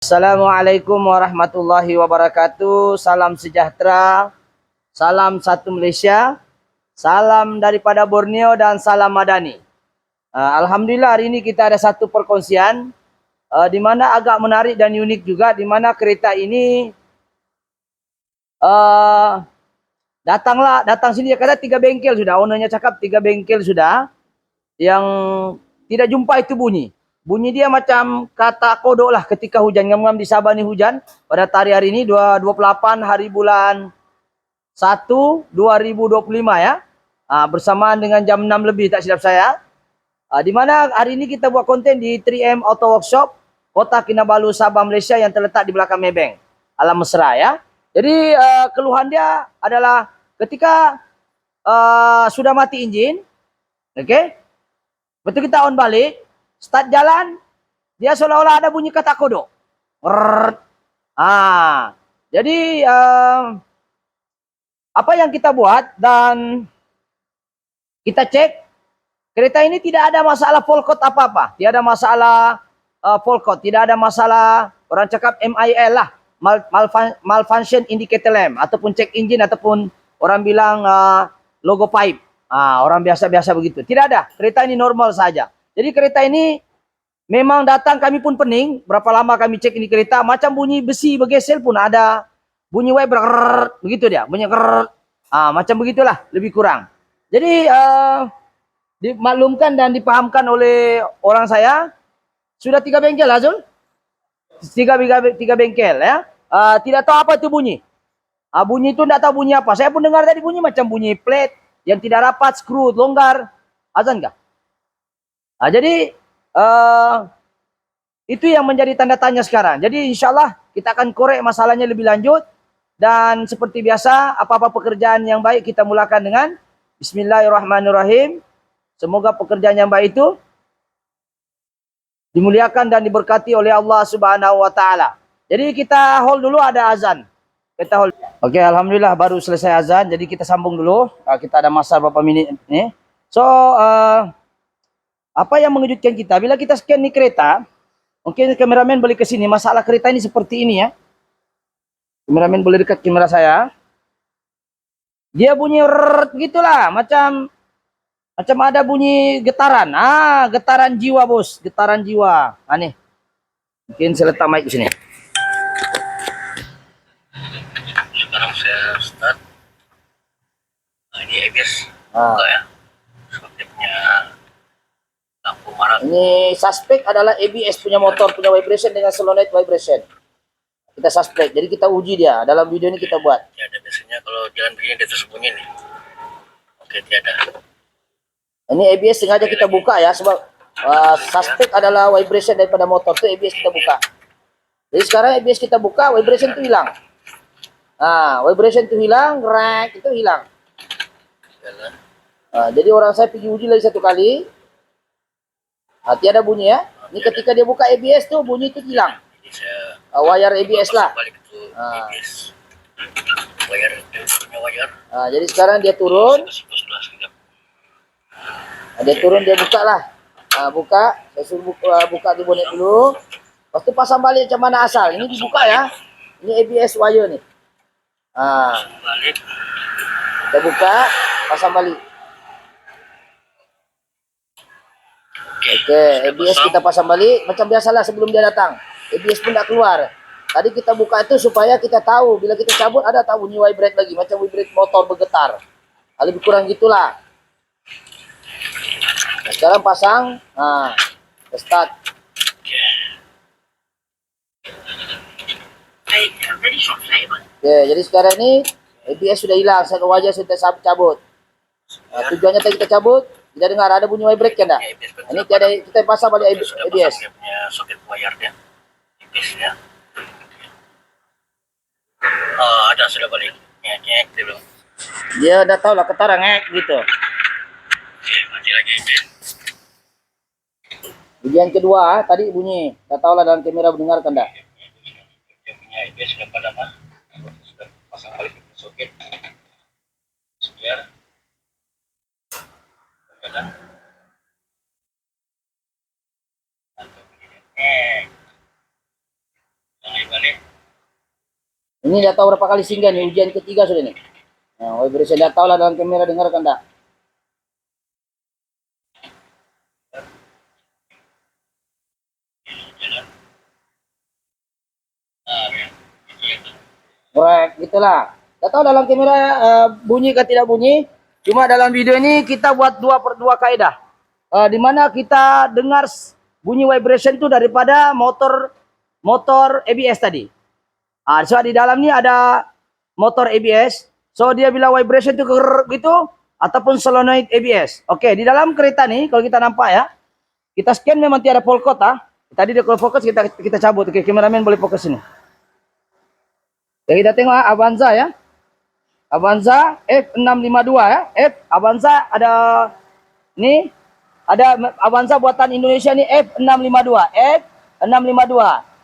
Assalamualaikum warahmatullahi wabarakatuh. Salam sejahtera, salam satu Malaysia, salam daripada Borneo dan salam Madani. Alhamdulillah hari ini kita ada satu perkongsian di mana agak menarik dan unik juga, di mana kereta ini datang sini dia kata 3 bengkel sudah, ownernya cakap 3 bengkel sudah yang tidak jumpa itu bunyi. Bunyi dia macam kata kodok lah ketika hujan. Ngam-ngam di Sabah ni hujan pada hari ini 28 hari bulan 1 2025 ya. Bersamaan dengan jam 6 lebih tak silap saya. Di mana hari ini kita buat konten di 3M Auto Workshop Kota Kinabalu Sabah Malaysia yang terletak di belakang Maybank Alam Mesra ya. Jadi keluhan dia adalah ketika sudah mati enjin, okey? Betul kita on balik, start jalan, dia seolah-olah ada bunyi kata kodok. Jadi apa yang kita buat dan kita cek, kereta ini tidak ada masalah fault code apa-apa. Tidak ada masalah fault code, tidak ada masalah, orang cakap MIL lah, malfunction indicator lamp, ataupun check engine, ataupun orang bilang logo pipe. Orang biasa-biasa begitu. Tidak ada, kereta ini normal saja. Jadi kereta ini memang datang kami pun pening, berapa lama kami cek ini kereta, macam bunyi besi bergesel pun ada, bunyi wiper, begitu dia, bunyi macam begitulah, lebih kurang. Jadi dimaklumkan dan dipahamkan oleh orang saya, sudah 3 bengkel Azul, 3 bengkel ya, tidak tahu apa itu bunyi. Bunyi itu tidak tahu bunyi apa. Saya pun dengar tadi bunyi macam bunyi plate yang tidak rapat, skru longgar, azan kah? Jadi itu yang menjadi tanda tanya sekarang. Jadi insyaAllah kita akan korek masalahnya lebih lanjut. Dan seperti biasa, apa-apa pekerjaan yang baik kita mulakan dengan Bismillahirrahmanirrahim. Semoga pekerjaan yang baik itu dimuliakan dan diberkati oleh Allah Subhanahu wa Ta'ala. Jadi kita hold dulu, ada azan. Kita hold. Oke, alhamdulillah baru selesai azan. Jadi kita sambung dulu. Kita ada masa berapa minit nih. So, apa yang mengejutkan kita bila kita scan nih kereta, mungkin kameramen boleh ke sini. Masalah kereta ini seperti ini ya. Kameramen boleh dekat kamera saya. Dia bunyi begitulah, macam ada bunyi getaran. Getaran jiwa, bos. Getaran jiwa. Nih. Mungkin saya letak mic di sini. Sekarang saya start. Ini ABS. Enggak ya. Seperti punya lampu merah. Ini suspek adalah ABS punya motor, punya vibration dengan solenoid vibration. Kita suspek, jadi kita uji dia. Dalam video ini kita buat. Tiada, biasanya kalau jalan begini dia tersembunyi nih. Oke, tiada. Ini ABS sengaja kita buka ya, sebab suspek adalah vibration daripada motor. Itu ABS kita buka. Jadi sekarang ABS kita buka, vibration itu hilang. Vibration itu hilang, rek itu hilang. Jadi orang saya pergi uji lagi 1 kali. Tiada bunyi ya. Ini ketika dia buka ABS tuh bunyi itu hilang. Wire ABS lah. Jadi sekarang dia turun. Dia turun, dia buka lah. Buka, saya suruh buka di bonet dulu. Lepas itu pasang balik macam mana asal. Ini dibuka ya. Ini ABS wire nih. Kita buka, pasang balik. Oke, ABS kita pasang balik macam biasalah sebelum dia datang. ABS pun tak keluar. Tadi kita buka itu supaya kita tahu bila kita cabut ada tak bunyi vibrate lagi, macam vibrate motor bergetar. Lebih kurang gitulah. Nah, sekarang pasang, start. Oke, jadi sekarang ini ABS sudah hilang, satu wajah sudah cabut. Tujuannya tadi kita cabut, kita dengar ada bunyi vibrate kan tak? Ini kita pasang balik ABS. Punya soket wire dia. ABS-nya. Ada sudah balik. Ngek dulu. Dia dah tahu lah ketara ngek gitu. Oke, mati lagi ABS. Bagian kedua tadi bunyi, tak tahu lah dalam kamera mendengar kan tak? Dia punya ABS sudah padam lah. Sudah pasang balik ke soket. Biar jalan. Jangan balik. Ini dia tahu berapa kali singgah nih, ujian ketiga sudah nih. Nah, vibration dia tahu lah dalam kamera, dengarkan tak? Jalan. Nah, ya. Itu. Correct, gitulah. Tak tahu dalam kamera bunyi ke tidak bunyi. Cuma dalam video ini kita buat 2/2 kaidah. Di mana kita dengar bunyi vibration itu daripada motor ABS tadi. So di dalam ni ada motor ABS. So dia bila vibration itu gitu ataupun solenoid ABS. Oke, di dalam kereta nih kalau kita nampak ya, kita scan memang tiada polkot ah. Tadi dia kalau fokus kita cabut. Oke, kameramen boleh fokus ini. Jadi kita tengok Avanza ya. Avanza F652 ya. Avanza ada ni ada Avanza buatan Indonesia ni F652. F652.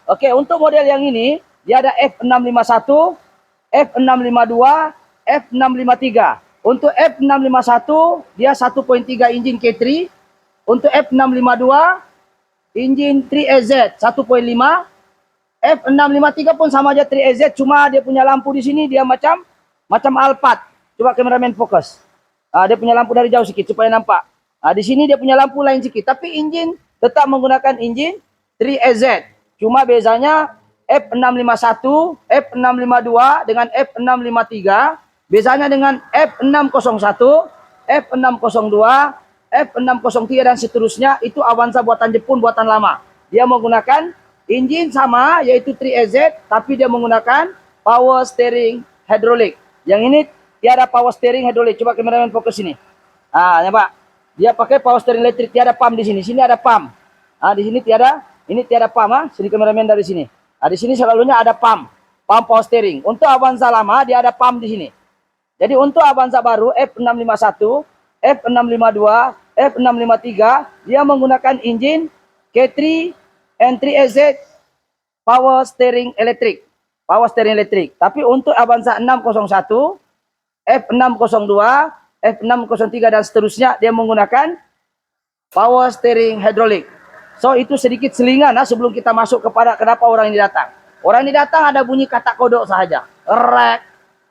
Oke, untuk model yang ini dia ada F651, F652, F653. Untuk F651 dia 1.3 engine K3. Untuk F652 engine 3AZ 1.5. F653 pun sama aja 3AZ, cuma dia punya lampu di sini dia macam Alphard. Coba kameramen fokus. Dia punya lampu dari jauh sedikit supaya nampak. Di sini dia punya lampu lain sedikit, tapi engine tetap menggunakan engine 3AZ. Cuma bezanya F651, F652 dengan F653, bezanya dengan F601, F602, F603 dan seterusnya itu Avanza buatan Jepun, buatan lama. Dia menggunakan engine sama yaitu 3AZ, tapi dia menggunakan power steering hydraulic. Yang ini tiada power steering hydraulic. Coba kameramen fokus sini. Nampak? Dia pakai power steering elektrik, tiada pump di sini. Sini ada pump. Di sini tiada, ini tiada pump. Sini kameramen dari sini. Di sini selalunya ada pump power steering. Untuk Avanza lama dia ada pump di sini. Jadi untuk Avanza baru F651, F652, F653 dia menggunakan engine K3 N3AZ power steering elektrik. Tapi untuk Avanza 601, F602, F603 dan seterusnya dia menggunakan power steering hydraulic. So itu sedikit selingan sebelum kita masuk kepada kenapa orang ini datang. Orang ini datang ada bunyi kata kodok sahaja. Rek.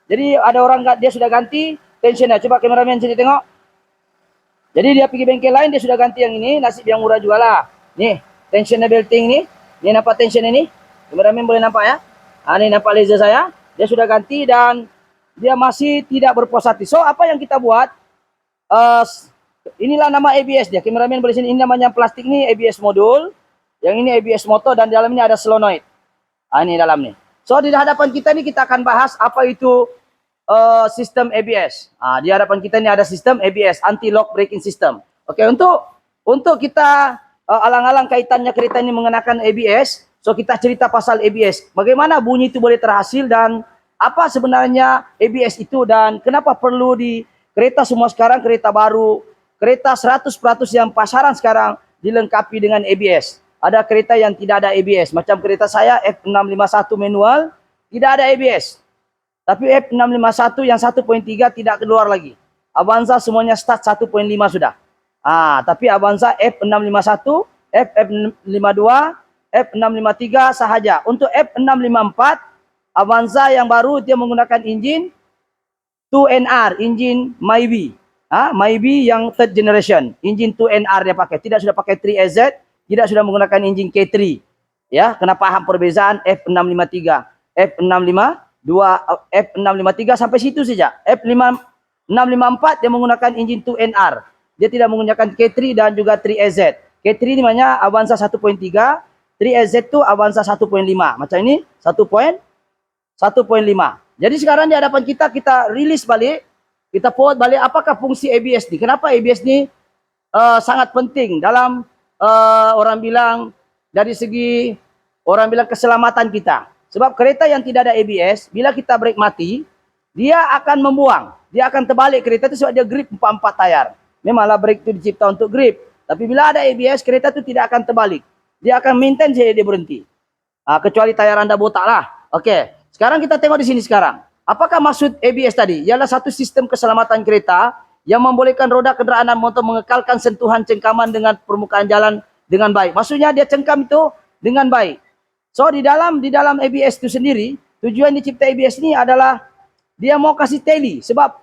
Jadi ada orang dia sudah ganti tensionnya. Coba kameramen sini tengok. Jadi dia pergi bengkel lain dia sudah ganti yang ini, nasib yang murah juga lah. Nih, tensioner belting ni. Ni nampak tension ini? Kameramen boleh nampak ya? Ini nampak laser saya. Dia sudah ganti dan dia masih tidak berpuas hati. So apa yang kita buat? Inilah nama ABS dia. Kameramen boleh sini. Ini namanya plastik ni ABS modul. Yang ini ABS motor dan di dalam ini ada solenoid. Ini dalam ni. So di hadapan kita ni kita akan bahas apa itu sistem ABS. Di hadapan kita ni ada sistem ABS, anti lock braking system. Oke, untuk kita alang-alang kaitannya kereta ini mengenakan ABS, so kita cerita pasal ABS. Bagaimana bunyi itu boleh terhasil dan apa sebenarnya ABS itu dan kenapa perlu di kereta semua sekarang, kereta baru, kereta 100% yang pasaran sekarang dilengkapi dengan ABS. Ada kereta yang tidak ada ABS, macam kereta saya F651 manual tidak ada ABS. Tapi F651 yang 1.3 tidak keluar lagi. Avanza semuanya start 1.5 sudah. Tapi Avanza F651, F652, F653 sahaja. Untuk F654, Avanza yang baru dia menggunakan engine 2NR, engine Myvi. Myvi yang third generation. Engine 2NR dia pakai. Tidak sudah pakai 3AZ, tidak sudah menggunakan engine K3. Ya, kena paham perbezaan F653, F652, F653 sampai situ saja. F654 dia menggunakan engine 2NR. Dia tidak menggunakan K3 dan juga 3AZ. K3 ini namanya Avanza 1.3, 3AZ itu Avanza 1.5. Macam ini 1.5. Jadi sekarang di hadapan kita rilis balik, kita forward balik apakah fungsi ABS ni. Kenapa ABS ni sangat penting dalam orang bilang dari segi orang bilang keselamatan kita. Sebab kereta yang tidak ada ABS, bila kita brake mati, dia akan membuang. Dia akan terbalik kereta itu sebab dia grip 4 tayar. Memanglah brake itu dicipta untuk grip. Tapi bila ada ABS, kereta itu tidak akan terbalik. Dia akan maintain saja dia berhenti. Kecuali tayar anda botak lah. Oke. Sekarang kita tengok di sini sekarang. Apakah maksud ABS tadi? Ialah satu sistem keselamatan kereta yang membolehkan roda kenderaan motor mengekalkan sentuhan cengkaman dengan permukaan jalan dengan baik. Maksudnya dia cengkam itu dengan baik. So di dalam ABS itu sendiri, tujuan dicipta ABS ini adalah dia mau kasih teli, sebab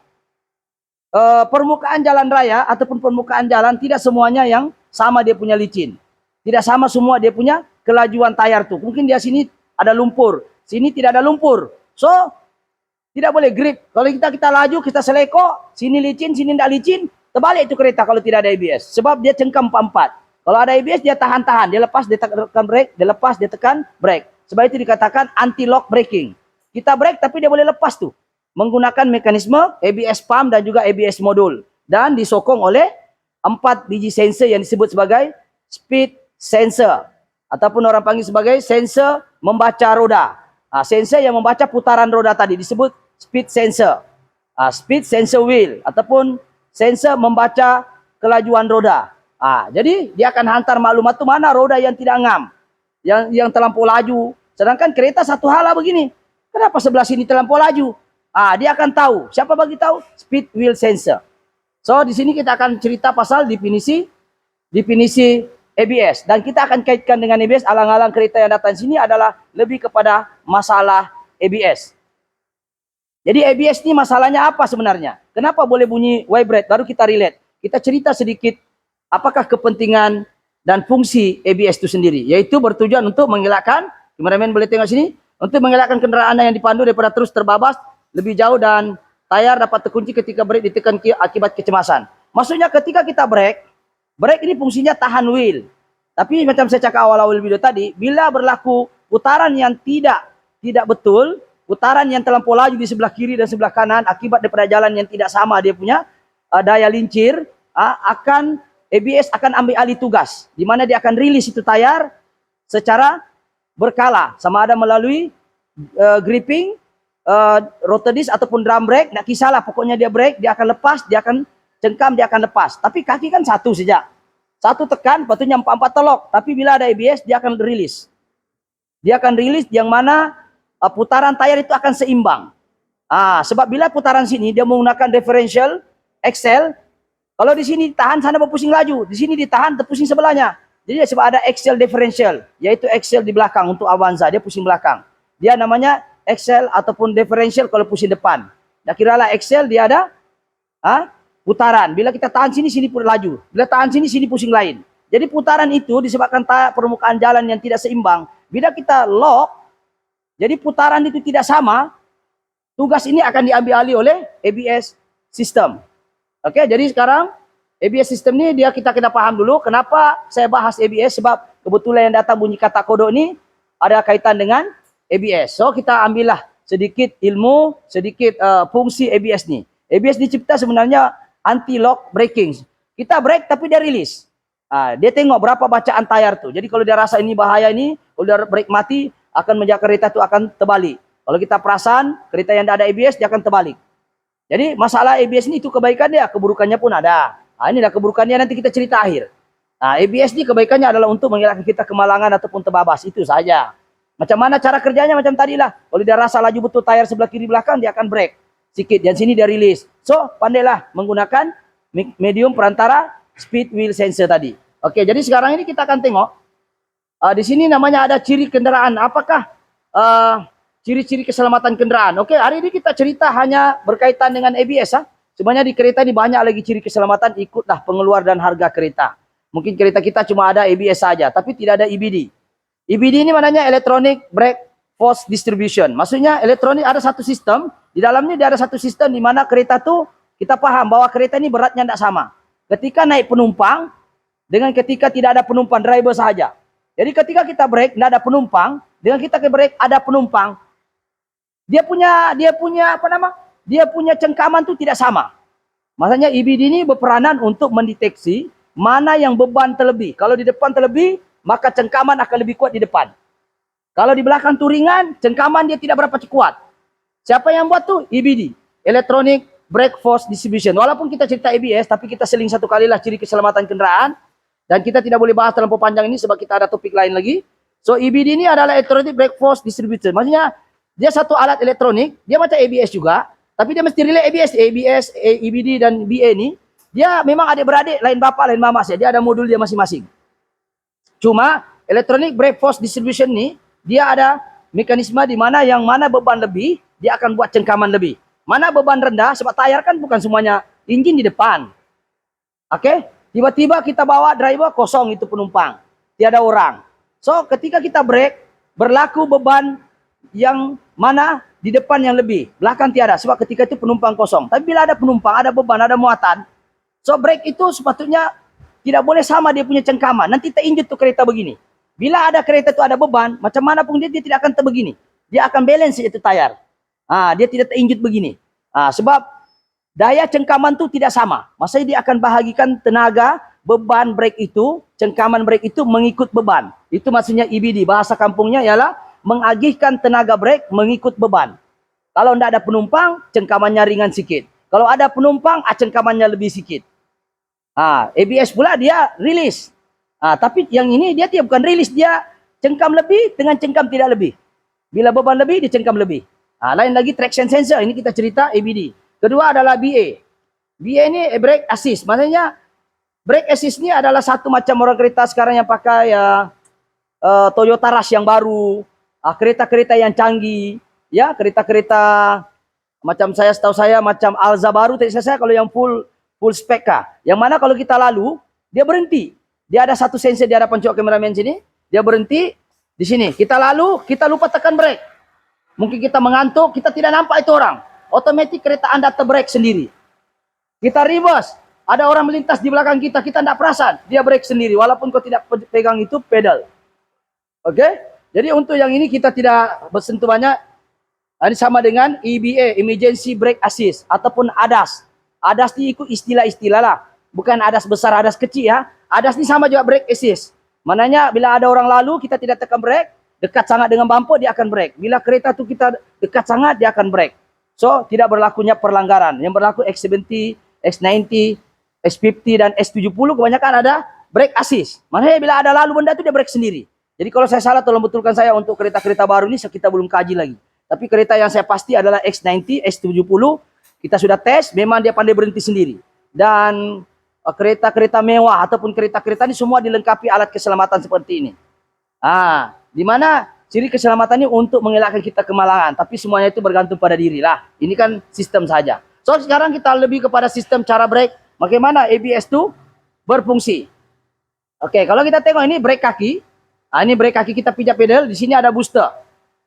permukaan jalan raya ataupun permukaan jalan tidak semuanya yang sama dia punya licin. Tidak sama semua dia punya kelajuan tayar tuh. Mungkin dia sini ada lumpur, sini tidak ada lumpur. So tidak boleh grip. Kalau kita laju, kita seleko, sini licin, sini tidak licin, terbalik itu kereta kalau tidak ada ABS. Sebab dia cengkam empat. Kalau ada ABS dia tahan-tahan, dia lepas, dia tekan brake, dia lepas, dia tekan brake. Sebab itu dikatakan anti-lock braking. Kita brake tapi dia boleh lepas tuh. Menggunakan mekanisme ABS pump dan juga ABS modul. Dan disokong oleh 4 biji sensor yang disebut sebagai speed sensor. Ataupun orang panggil sebagai sensor membaca roda. Sensor yang membaca putaran roda tadi disebut speed sensor. Speed sensor wheel. Ataupun sensor membaca kelajuan roda. Jadi dia akan hantar maklumat tu mana roda yang tidak ngam. Yang terlampau laju. Sedangkan kereta satu hal lah begini. Kenapa sebelah sini terlampau laju? Dia akan tahu. Siapa bagi tahu? Speed wheel sensor. So di sini kita akan cerita pasal definisi ABS. Dan kita akan kaitkan dengan ABS. Alang-alang kereta yang datang sini adalah lebih kepada masalah ABS. Jadi ABS ini masalahnya apa sebenarnya? Kenapa boleh bunyi vibrate? Baru kita relate. Kita cerita sedikit apakah kepentingan dan fungsi ABS itu sendiri. Yaitu bertujuan untuk mengelakkan, kameramen boleh tengok sini, untuk mengelakkan kendaraan yang dipandu daripada terus terbabas lebih jauh dan tayar dapat terkunci ketika brake ditekan akibat kecemasan. Maksudnya ketika kita brake ini fungsinya tahan wheel. Tapi macam saya cakap awal-awal video tadi, bila berlaku putaran yang tidak betul, putaran yang terlampau laju di sebelah kiri dan sebelah kanan akibat daripada jalan yang tidak sama dia punya daya lincir, ABS akan ambil alih tugas. Di mana dia akan rilis itu tayar secara berkala. Sama ada melalui gripping, rotor disc ataupun drum brake, nak kisahlah pokoknya dia brake, dia akan lepas, dia akan cengkam, dia akan lepas. Tapi kaki kan satu saja. Satu tekan, patutnya 4 telok. Tapi bila ada ABS, dia akan rilis. Dia akan rilis yang mana putaran tayar itu akan seimbang. Sebab bila putaran sini, dia menggunakan differential, axle. Kalau di sini tahan, sana berpusing laju. Di sini ditahan, terpusing sebelahnya. Jadi sebab ada axle differential, yaitu axle di belakang untuk Avanza, dia pusing belakang. Dia namanya axle ataupun differential kalau pusing depan. Dah kiralah axle dia ada putaran. Bila kita tahan sini, sini pun laju. Bila tahan sini, sini pusing lain. Jadi putaran itu disebabkan permukaan jalan yang tidak seimbang. Bila kita lock, jadi putaran itu tidak sama, tugas ini akan diambil alih oleh ABS system. Oke, jadi sekarang ABS system ini kita kena paham dulu kenapa saya bahas ABS, sebab kebetulan yang datang bunyi kata kodok ini ada kaitan dengan ABS. So kita ambillah sedikit ilmu, sedikit fungsi ABS ni. ABS dicipta sebenarnya anti-lock braking. Kita brake tapi dia rilis. Dia tengok berapa bacaan tayar tu. Jadi kalau dia rasa ini bahaya ini, kalau dia brake mati, akan menjaga kereta tu akan terbalik. Kalau kita perasan kereta yang tidak ada ABS, dia akan terbalik. Jadi masalah ABS ini itu kebaikan dia, keburukannya pun ada. Inilah keburukannya nanti kita cerita akhir. ABS ini kebaikannya adalah untuk mengelakkan kita kemalangan ataupun terbabas. Itu saja. Macam mana cara kerjanya macam tadilah. Kalau dia rasa laju betul tayar sebelah kiri belakang, dia akan brake sikit. Dan sini dia rilis. So, pandailah menggunakan medium perantara speed wheel sensor tadi. Oke, jadi sekarang ini kita akan tengok. Di sini namanya ada ciri kendaraan. Apakah ciri-ciri keselamatan kendaraan? Oke, hari ini kita cerita hanya berkaitan dengan ABS. Sebenarnya di kereta ini banyak lagi ciri keselamatan, ikutlah pengeluar dan harga kereta. Mungkin kereta kita cuma ada ABS saja, tapi tidak ada EBD. EBD ini maknanya Electronic Brake Force Distribution. Maksudnya elektronik ada satu sistem, di dalamnya dia ada satu sistem di mana kereta tu kita paham bahwa kereta ini beratnya tidak sama. Ketika naik penumpang dengan ketika tidak ada penumpang, driver sahaja. Jadi ketika kita brake tidak ada penumpang, dengan kita brake ada penumpang, dia punya cengkaman tu tidak sama. Maksudnya EBD ini berperanan untuk mendeteksi mana yang beban terlebih. Kalau di depan terlebih, maka cengkaman akan lebih kuat di depan. Kalau di belakang tu ringan, cengkaman dia tidak berapa kuat. Siapa yang buat tu? EBD, Electronic Brake Force Distribution. Walaupun kita cerita ABS, tapi kita seling satu kalilah ciri keselamatan kendaraan. Dan kita tidak boleh bahas terlalu panjang ini sebab kita ada topik lain lagi. So EBD ini adalah Electronic Brake Force Distribution. Maksudnya dia satu alat elektronik, dia macam ABS juga, tapi dia mesti relay ABS, EBD dan BA ni, dia memang adik-beradik, lain bapa, lain mama saja. Dia ada modul dia masing-masing. Cuma Electronic Brake Force Distribution ni dia ada mekanisme di mana yang mana beban lebih, dia akan buat cengkaman lebih. Mana beban rendah, sebab tayar kan bukan semuanya engine di depan. Oke, tiba-tiba kita bawa driver kosong itu penumpang, tiada orang. So, ketika kita brake, berlaku beban yang mana di depan yang lebih, belakang tiada, sebab ketika itu penumpang kosong. Tapi bila ada penumpang, ada beban, ada muatan, so brake itu sepatutnya tidak boleh sama dia punya cengkaman. Nanti terinjut tuh kereta begini. Bila ada kereta itu ada beban, macam mana pun dia tidak akan terbegini. Dia akan balance itu tayar. Dia tidak terinjut begini. Sebab daya cengkaman itu tidak sama. Maksudnya dia akan bahagikan tenaga beban brake itu, cengkaman brake itu mengikut beban. Itu maksudnya EBD. Bahasa kampungnya ialah mengagihkan tenaga brake mengikut beban. Kalau tidak ada penumpang, cengkamannya ringan sikit. Kalau ada penumpang, cengkamannya lebih sikit. ABS pula dia rilis. Tapi yang ini dia bukan rilis, dia cengkam lebih dengan cengkam tidak lebih. Bila beban lebih, dia cengkam lebih. Lain lagi traction sensor, ini kita cerita ABD. Kedua adalah BA. BA ini brake assist. Maksudnya brake assist ini adalah satu macam orang kereta sekarang yang pakai Toyota Rush yang baru, kereta-kereta yang canggih, ya, kereta-kereta macam setahu saya macam Alza baru, saya kalau yang full spek yang mana kalau kita lalu, dia berhenti. Dia ada satu sensor di hadapan cok kameramen sini, dia berhenti di sini. Kita lalu, kita lupa tekan brake. Mungkin kita mengantuk, kita tidak nampak itu orang. Otomatis kereta Anda terbrake sendiri. Kita reverse, ada orang melintas di belakang kita, kita tidak perasan, dia brake sendiri walaupun kau tidak pegang itu pedal. Oke? Jadi untuk yang ini kita tidak bersentuh banyak. Ini sama dengan EBA, Emergency Brake Assist ataupun ADAS. ADAS ini ikut istilah-istilah lah. Bukan ADAS besar, ADAS kecil ya. ADAS ini sama juga brake assist. Mananya bila ada orang lalu, kita tidak tekan brake, dekat sangat dengan bumper, dia akan brake. Bila kereta itu kita dekat sangat, dia akan brake. So, tidak berlakunya perlanggaran. Yang berlaku X70, X90, S50 dan S70 kebanyakan ada brake assist. Maknanya bila ada lalu benda itu dia brake sendiri. Jadi kalau saya salah tolong betulkan saya untuk kereta-kereta baru ini kita belum kaji lagi. Tapi kereta yang saya pasti adalah X90, S70 kita sudah tes, memang dia pandai berhenti sendiri. Dan kereta-kereta mewah ataupun kereta-kereta ini semua dilengkapi alat keselamatan seperti ini. Di mana ciri keselamatan ini untuk mengelakkan kita kemalangan, tapi semuanya itu bergantung pada diri lah. Ini kan sistem saja. So sekarang kita lebih kepada sistem cara brake, bagaimana ABS itu berfungsi. Oke, kalau kita tengok ini brake kaki. Ini brake kaki kita pijak pedal, di sini ada booster.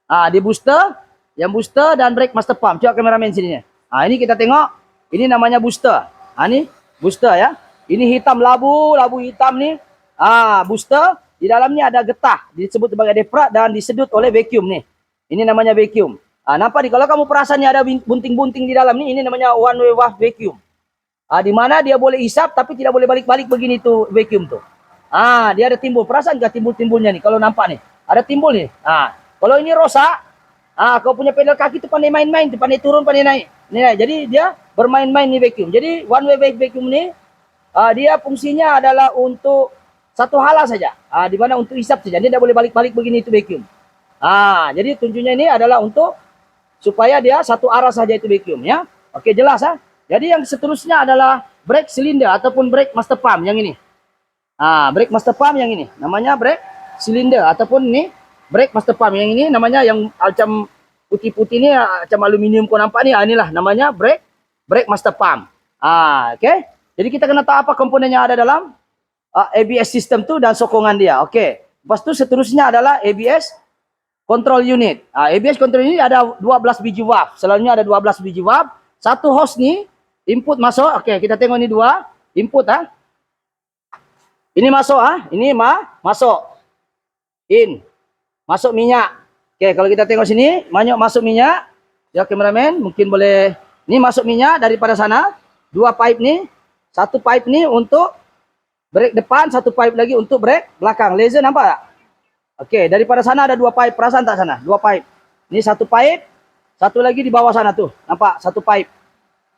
Di booster, yang booster dan brake master pump. Coba kameramen sini. Ini kita tengok, ini namanya booster. Ini booster ya. Ini hitam labu hitam nih. Booster, di dalamnya ada getah, disebut sebagai defrag dan disedut oleh vacuum nih. Ini namanya vacuum. Nampak nih, kalau kamu perasan nih ada bunting-bunting di dalam nih, ini namanya one way wave vacuum. Di mana dia boleh isap tapi tidak boleh balik-balik begini tuh vacuum tuh. Dia ada timbul. Perasaan gak timbul-timbulnya nih? Kalau nampak nih, ada timbul nih. Kalau ini rosak, kau punya pedal kaki tuh pandai main-main, tuh pandai turun, pandai naik. Nih, jadi dia bermain-main nih vacuum. Jadi one way vacuum nih, dia fungsinya adalah untuk satu hal saja. Di mana untuk isap saja. Dia tidak boleh balik-balik begini itu vacuum. Jadi tunjuknya ini adalah untuk supaya dia satu arah saja itu vacuum ya. Oke, jelas ya. Jadi yang seterusnya adalah brake cylinder ataupun brake master pump yang ini. Brake master pump yang ini namanya brake cylinder ataupun ini brake master pump yang ini namanya yang macam putih-putih ini macam aluminium kau nampak nih. Inilah namanya brake master pump. Oke. Jadi kita kena tahu apa komponen yang ada dalam ABS system tu dan sokongan dia. Oke. Lepas tu seterusnya adalah ABS control unit. ABS control unit ada 12 biji valve. Selalunya ada 12 biji valve. Satu hose ni input masuk. Oke, kita tengok ni dua input Ini masuk ini masuk. In. Masuk minyak. Oke, kalau kita tengok sini, masuk minyak. Ya kameramen, mungkin boleh. Ini masuk minyak daripada sana. Dua pipe ni. Satu pipe ni untuk brake depan, satu pipe lagi untuk brake belakang. Laser nampak tak? Oke, daripada sana ada dua pipe. Perasan tak sana? Dua pipe. Ini satu pipe, satu lagi di bawah sana tuh. Nampak? Satu pipe.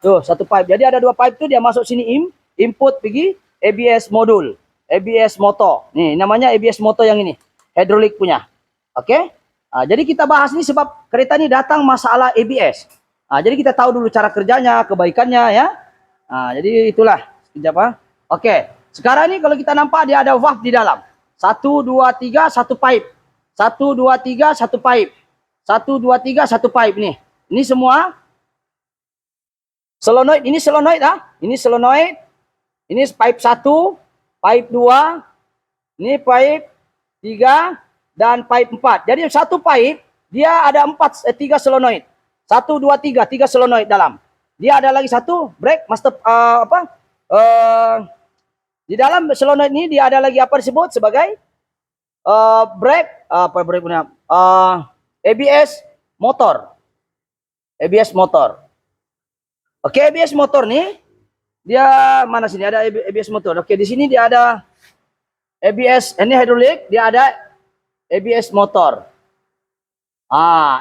Tuh, satu pipe. Jadi ada dua pipe tuh dia masuk sini input pergi ABS modul. ABS motor. Nih, namanya ABS motor yang ini. Hidrolik punya. Oke? Jadi kita bahas ini sebab kereta ini datang masalah ABS. Jadi kita tahu dulu cara kerjanya, kebaikannya ya. Jadi itulah. Sekejap Oke. Sekarang ini kalau kita nampak dia ada valve di dalam. 1, 2, 3, satu pipe. 1, 2, 3, satu pipe. 1, 2, 3, satu pipe nih. Ini semua solenoid. Ini solenoid Ini solenoid. Ini pipe 1, pipe 2, ini pipe 3 dan pipe 4. Jadi satu pipe dia ada 3 solenoid. 1, 2, 3, 3 solenoid dalam. Dia ada lagi satu brake master di dalam solenoid ini dia ada lagi apa disebut sebagai brake brake punya ABS motor. ABS motor. Oke, ABS motor nih dia mana sini ada ABS motor. Oke, di sini dia ada ABS, ini hidrolik, dia ada ABS motor.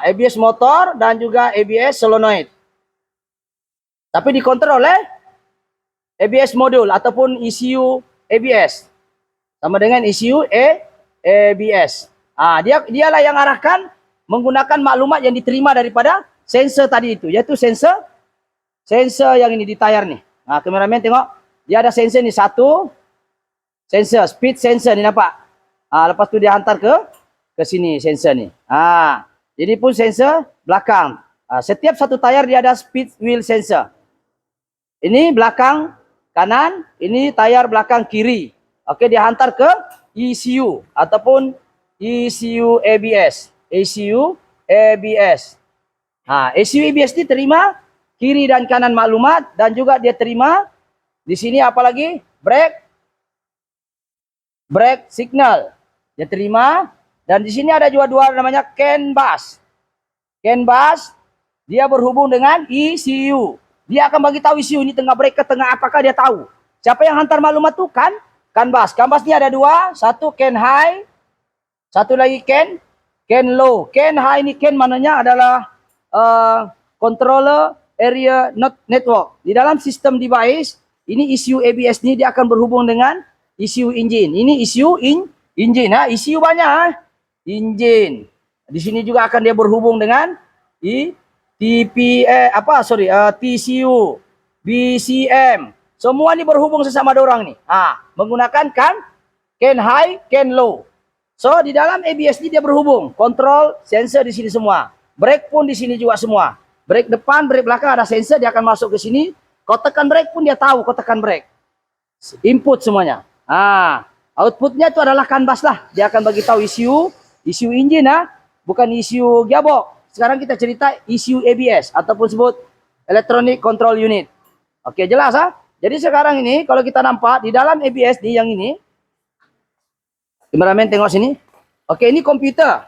ABS motor dan juga ABS solenoid. Tapi dikontrol oleh ABS modul ataupun ECU ABS. Sama dengan ECU ABS. Dialah yang arahkan menggunakan maklumat yang diterima daripada sensor tadi itu, yaitu sensor yang ini di tayar nih. Kameramen tengok, dia ada sensor nih, satu sensor, speed sensor nih nampak. Lepas tu dia hantar ke sini sensor nih. Jadi pun sensor belakang. Setiap satu tayar dia ada speed wheel sensor. Ini belakang kanan, ini tayar belakang kiri. Oke, dia hantar ke ECU ataupun ECU ABS. ECU ABS. ECU ABS ini terima kiri dan kanan maklumat dan juga dia terima di sini apalagi brake signal. Dia terima dan di sini ada juga dua namanya CAN bus. CAN bus dia berhubung dengan ECU. Dia akan bagi tahu ECU ini tengah brake ke tengah apakah dia tahu. Siapa yang hantar maklumat tuh CAN bus. CAN bus ini ada dua, satu CAN high, satu lagi CAN low. CAN high ini CAN mananya adalah controller area network. Di dalam sistem device, ini ECU ABS ini dia akan berhubung dengan ECU engine. Ini ECU engine. ECU banyak. Engine. Di sini juga akan dia berhubung dengan TCU, BCM. Semua ini berhubung sesama dorang nih. Menggunakan CAN high, CAN low. So, di dalam ABS ini dia berhubung. Kontrol, sensor di sini semua. Brake pun di sini juga semua. Brake depan, brake belakang ada sensor, dia akan masuk ke sini. Kau tekan brake pun dia tahu kau tekan brake. Input semuanya. Outputnya itu adalah CAN bus lah. Dia akan bagi tahu ECU engine bukan ECU gearbox. Sekarang kita cerita ECU ABS ataupun sebut Electronic Control Unit. Oke, jelas Jadi sekarang ini kalau kita nampak di dalam ABS di yang ini. Kameramen tengok sini. Oke, ini komputer.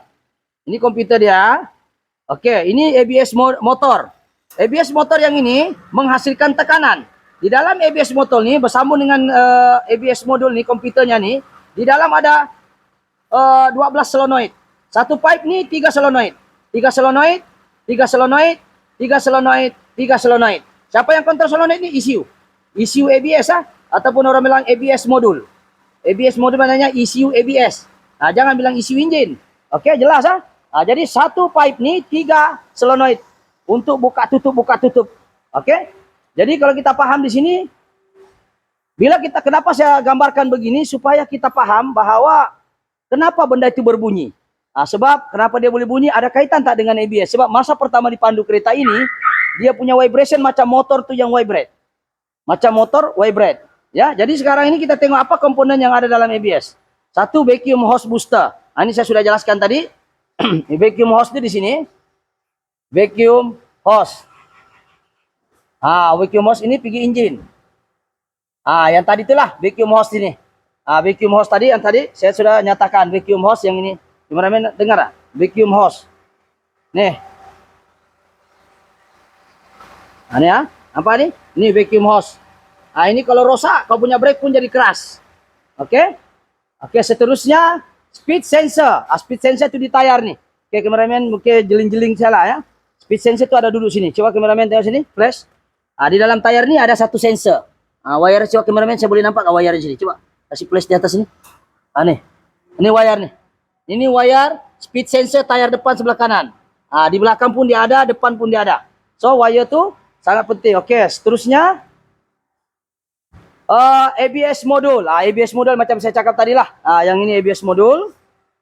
Ini komputer dia. Oke, ini ABS motor. ABS motor yang ini menghasilkan tekanan. Di dalam ABS motor ini bersambung dengan ABS modul nih komputernya nih. Di dalam ada 12 solenoid. Satu pipe nih 3 solenoid. 3 solenoid, 3 solenoid, 3 solenoid, 3 solenoid. Siapa yang kontrol solenoid ini? ECU. ECU ABS ataupun orang bilang ABS modul. ABS modul maknanya ECU ABS. Jangan bilang ECU engine. Oke, jelas jadi satu pipe nih 3 solenoid untuk buka tutup. Oke? Jadi kalau kita paham di sini, kenapa saya gambarkan begini supaya kita paham bahwa kenapa benda itu berbunyi. Sebab kenapa dia boleh bunyi ada kaitan tak dengan ABS? Sebab masa pertama dipandu kereta ini dia punya vibration macam motor tuh yang vibrate. Macam motor vibrate. Ya, jadi sekarang ini kita tengok apa komponen yang ada dalam ABS. Satu vacuum hose booster. Ini saya sudah jelaskan tadi. Vacuum hose itu di sini. Vacuum hose. Vacuum hose ini pergi engine. Yang tadi itulah vacuum hose ini. Vacuum hose tadi yang tadi saya sudah nyatakan vacuum hose yang ini. Gimana dengar vacuum hose. Nih. Ini apa nih? Ini vacuum hose. Ini kalau rosak kau punya brake pun jadi keras. Oke? Oke, seterusnya speed sensor. Speed sensor itu di tayar nih. Oke, kameramen mungkin jeling-jeling salah ya. Speed sensor itu ada duduk sini. Coba kameramen tengok sini, flash. Di dalam tayar ini ada satu sensor. Wire coba kameramen saya boleh nampak wire di sini. Coba kasih flash di atas ini. Nih. Ini wire nih. Ini wire speed sensor tayar depan sebelah kanan. Di belakang pun dia ada, depan pun dia ada. So wire itu sangat penting. Oke, seterusnya ABS modul. ABS modul macam saya cakap tadi lah. Yang ini ABS modul.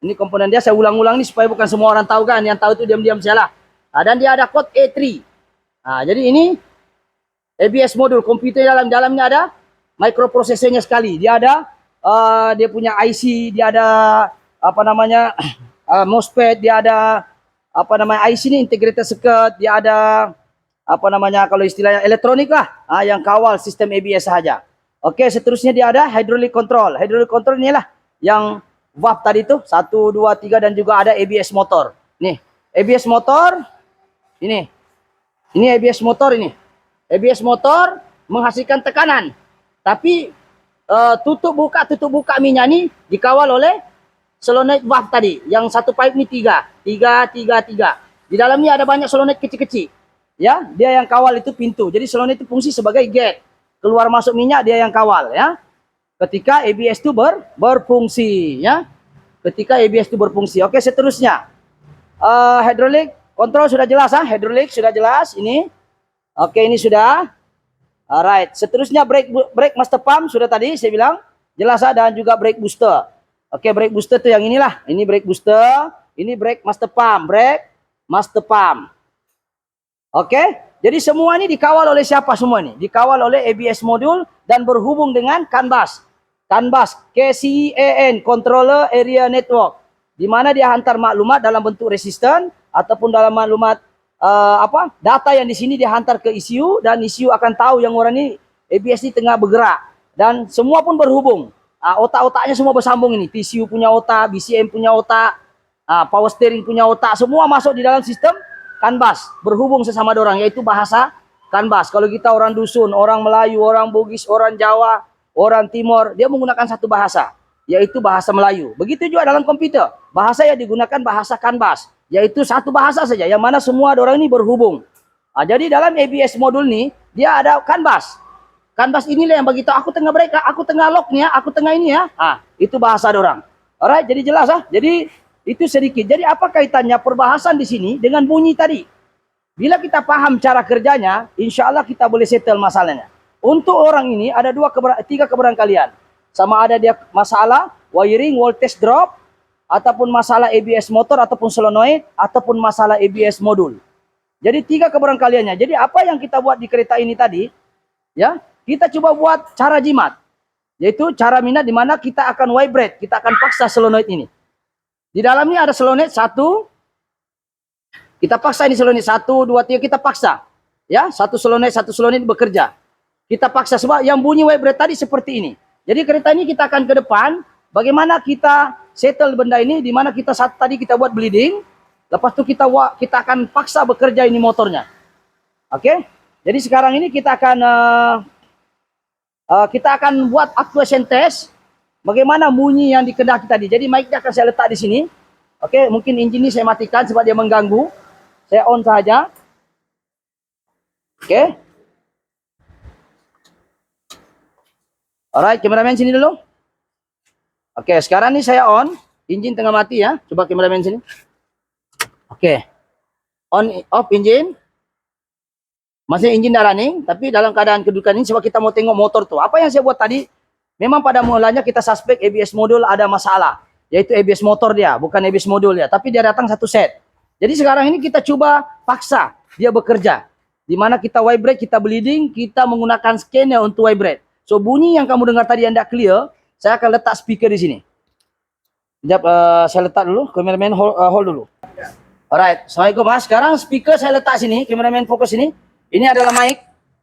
Ini komponen dia, saya ulang-ulang nih supaya bukan semua orang tahu kan. Yang tahu itu diam-diam salah. Dan dia ada code A3. Jadi ini ABS modul, komputer dalamnya ada microprocessornya sekali. Dia ada dia punya IC, dia ada apa namanya MOSFET, dia ada apa namanya IC ini integrated circuit, dia ada apa namanya kalau istilahnya elektronik lah, yang kawal sistem ABS saja. Oke, seterusnya dia ada hydraulic control. Hydraulic control inilah yang valve tadi itu 1, 2, 3 dan juga ada ABS motor. Nih, ABS motor ini. Ini ABS motor ini. ABS motor menghasilkan tekanan. Tapi tutup buka minyak ini dikawal oleh solenoid valve tadi. Yang satu pipe ini 3. Di dalamnya ada banyak solenoid kecil-kecil. Ya, dia yang kawal itu pintu. Jadi solenoid itu fungsi sebagai gate. Keluar masuk minyak dia yang kawal ya. Ketika ABS itu berfungsi ya. Ketika ABS itu berfungsi. Oke, seterusnya. Hydraulic control sudah jelas hydraulic sudah jelas ini. Oke, ini sudah. Alright, seterusnya brake master pump sudah tadi saya bilang jelas dan juga brake booster. Oke, brake booster itu yang inilah. Ini brake booster, ini brake master pump, Oke, jadi semua ini dikawal oleh siapa semua ini? Dikawal oleh ABS modul dan berhubung dengan CAN bus. CAN bus, KCAN, Controller Area Network. Di mana dia hantar maklumat dalam bentuk resisten ataupun dalam maklumat data yang di sini dihantar ke ECU dan ECU akan tahu yang orang ini ABS ini tengah bergerak dan semua pun berhubung. Otak-otaknya semua bersambung ini. TCU punya otak, BCM punya otak, power steering punya otak, semua masuk di dalam sistem CAN bus, berhubung sesama dorang yaitu bahasa CAN bus. Kalau kita orang dusun, orang Melayu, orang Bugis, orang Jawa, orang Timur, dia menggunakan satu bahasa yaitu bahasa Melayu. Begitu juga dalam komputer, bahasa yang digunakan bahasa CAN bus, yaitu satu bahasa saja yang mana semua orang ini berhubung. Jadi dalam ABS modul ini dia ada CAN bus. CAN bus inilah yang begitu aku tengah break, aku tengah lock nih ya, aku tengah ini ya. Itu bahasa orang. Alright, jadi jelas Jadi itu sedikit. Jadi apa kaitannya perbahasan di sini dengan bunyi tadi? Bila kita paham cara kerjanya, insya Allah kita boleh settle masalahnya. Untuk orang ini ada 3 kebarangkalian. Sama ada dia masalah wiring voltage drop, ataupun masalah ABS motor, ataupun solenoid, ataupun masalah ABS modul. Jadi 3 kebarangkaliannya. Jadi apa yang kita buat di kereta ini tadi, ya kita coba buat cara jimat. Yaitu cara minat di mana kita akan vibrate, kita akan paksa solenoid ini. Di dalamnya ada solenoid 1, kita paksa ini solenoid 1, 2, 3, kita paksa. Ya, satu solenoid bekerja. Kita paksa sebab yang bunyi vibrate tadi seperti ini. Jadi kereta ini kita akan ke depan, bagaimana kita settle benda ini, di mana kita tadi kita buat bleeding, lepas itu kita akan paksa bekerja ini motornya. Oke? Jadi sekarang ini kita akan buat actuation test, bagaimana bunyi yang dikehendaki tadi. Jadi mic-nya akan saya letak di sini. Oke, mungkin engine ini saya matikan sebab dia mengganggu. Saya on saja. Oke. Alright, kameramen sini dulu. Oke, sekarang ini saya on. Engine tengah mati ya. Coba kameramen sini. Oke. On, off engine. Masih engine dah running, tapi dalam keadaan kedudukan ini sebab kita mau tengok motor tuh. Apa yang saya buat tadi, memang pada mulanya kita suspek ABS modul ada masalah. Yaitu ABS motor dia, bukan ABS modul ya. Tapi dia datang satu set. Jadi sekarang ini kita coba paksa dia bekerja. Di mana kita vibrate, kita bleeding, kita menggunakan scanner untuk vibrate. So bunyi yang kamu dengar tadi yang tidak clear, saya akan letak speaker di sini. Sekejap, saya letak dulu, kameramen hold dulu. Alright, assalamualaikum mas. Sekarang speaker saya letak sini, kameramen fokus sini. Ini adalah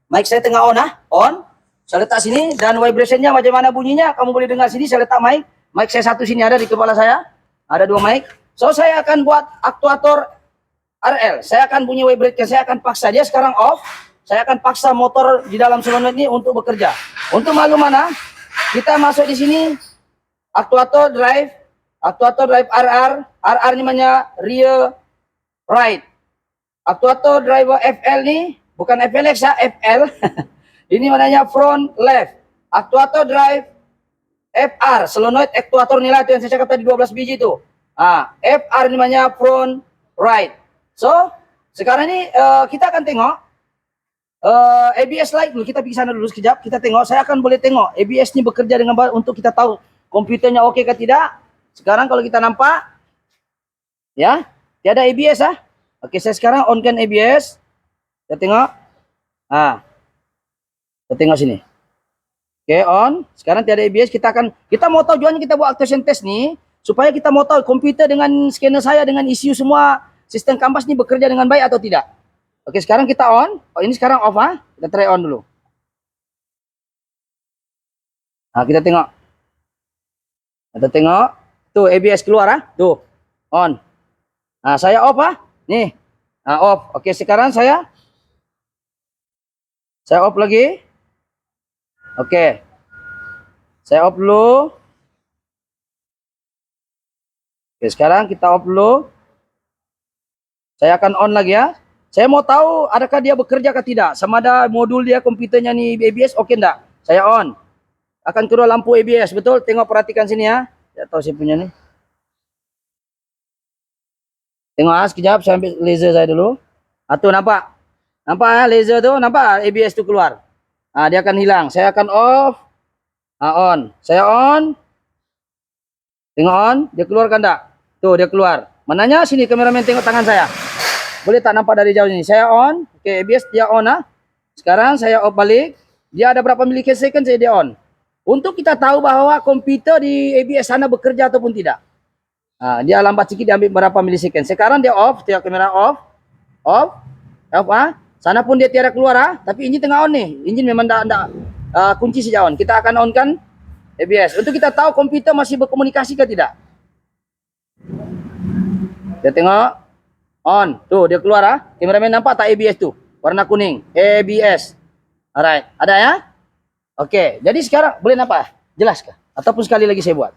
mic saya tengah on. Saya letak sini dan vibrationnya bagaimana bunyinya, kamu boleh dengar sini. Saya letak mic saya satu sini ada di kepala saya, ada 2 mic. So saya akan buat aktuator RL, saya akan bunyi vibrate, saya akan paksa dia sekarang off. Saya akan paksa motor di dalam solenoid ini untuk bekerja. Untuk maklum mana, kita masuk di sini aktuator drive RR ini namanya rear right. Aktuator driver FL ini bukan FLX ya, FL. Ini namanya front left. Aktuator drive FR, solenoid aktuator nilai itu yang saya cakap tadi 12 biji itu. FR ini namanya front right. So, sekarang ini kita akan tengok ABS light dulu, kita pergi sana dulu sekejap, kita tengok, saya akan boleh tengok ABS ini bekerja dengan baik untuk kita tahu komputernya oke ke tidak. Sekarang kalau kita nampak, ya, tiada ABS ah. Oke, saya sekarang on-kan ABS. Kita tengok. Ah, kita tengok sini. Oke, on. Sekarang tiada ABS, kita mau tahu jualnya kita buat actuation test nih, supaya kita mau tahu komputer dengan scanner saya dengan ECU semua sistem kampas ini bekerja dengan baik atau tidak. Oke, sekarang kita on. Oh, ini sekarang off ah. Kita try on dulu. Nah, kita tengok. Kita tengok. Tuh, ABS keluar ah. Tuh, on. Nah, saya off ah. Nih. Nah, off. Oke, sekarang saya off lagi. Oke. Saya off dulu. Oke, sekarang kita off dulu. Saya akan on lagi ya. Saya mau tahu adakah dia bekerja atau tidak. Sama ada modul dia komputernya nih ABS oke enggak. Saya on. Akan keluar lampu ABS, betul? Tengok, perhatikan sini ya. Ya tahu saya punya nih. Tengok sekejap, saya ambil laser saya dulu. Tuh nampak? Nampak ya laser tuh, nampak ABS tuh keluar. Dia akan hilang. Saya akan off. On. Saya on. Tengok on, dia keluar kan enggak? Tuh dia keluar. Mananya sini kameramen tengok tangan saya. Boleh tak nampak dari jauh ini? Saya on. Oke, ABS dia on ah. Sekarang saya off balik. Dia ada berapa millisecond saya dia on. Untuk kita tahu bahwa komputer di ABS sana bekerja ataupun tidak. Dia lambat sedikit, dia ambil berapa millisecond. Sekarang dia off, tengok kamera off. Off ah. Sana pun dia tiada keluar ah, tapi engine tengah on nih. Engine memang enggak kunci saja on. Kita akan on kan ABS. Untuk kita tahu komputer masih berkomunikasi ke tidak. Kita tengok on. Tuh dia keluar ah. Kameramen nampak tak ABS tuh? Warna kuning. ABS. Alright, ada ya? Oke, jadi sekarang boleh nampak? Jelas kah? Ataupun sekali lagi saya buat?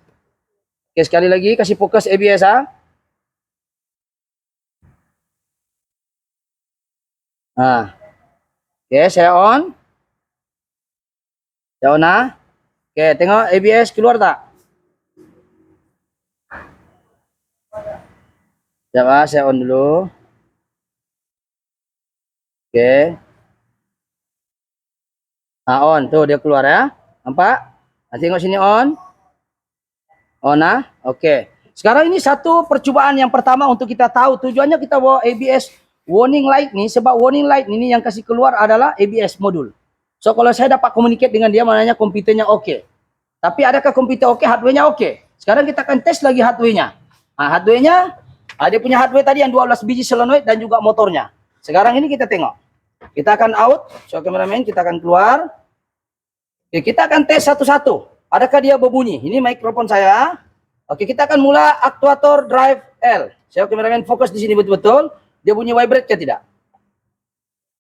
Oke, sekali lagi kasih fokus ABS ah. Oke, saya on. Saya on ah. Oke, tengok ABS keluar tak? Coba saya on dulu. Oke. On, tuh dia keluar ya. Nampak? Tengok sini on. On ah. Oke. Sekarang ini satu percobaan yang pertama untuk kita tahu tujuannya kita bawa ABS warning light nih, sebab warning light ini yang kasih keluar adalah ABS modul. So kalau saya dapat communicate dengan dia, maknanya komputernya oke. Tapi adakah komputer oke, hardware-nya oke? Sekarang kita akan tes lagi hardware-nya. Hardware-nya dia punya hardware tadi yang 12 biji solenoid dan juga motornya. Sekarang ini kita tengok. Kita akan out, so kameramen kita akan keluar. Oke, kita akan tes satu-satu. Adakah dia berbunyi? Ini mikrofon saya. Oke, kita akan mula aktuator drive L. So kameramen fokus di sini betul-betul. Dia bunyi vibrate ke tidak?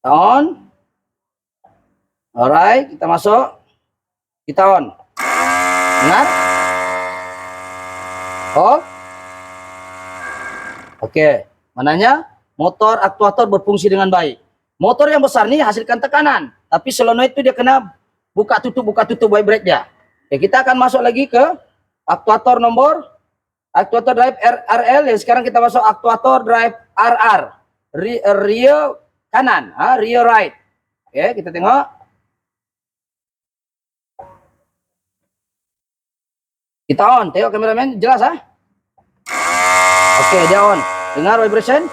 On. Alright, kita masuk. Kita on. Dengar? Off. Oke, mananya motor aktuator berfungsi dengan baik. Motor yang besar nih hasilkan tekanan, tapi solenoid itu dia kena buka tutup vibrate dia. Oke, kita akan masuk lagi ke aktuator aktuator drive RL. Yang sekarang kita masuk aktuator drive RR, rear kanan, rear right. Oke, kita tengok. Kita on, tengok kameramen, jelas Oke, dia on. Dengar vibration?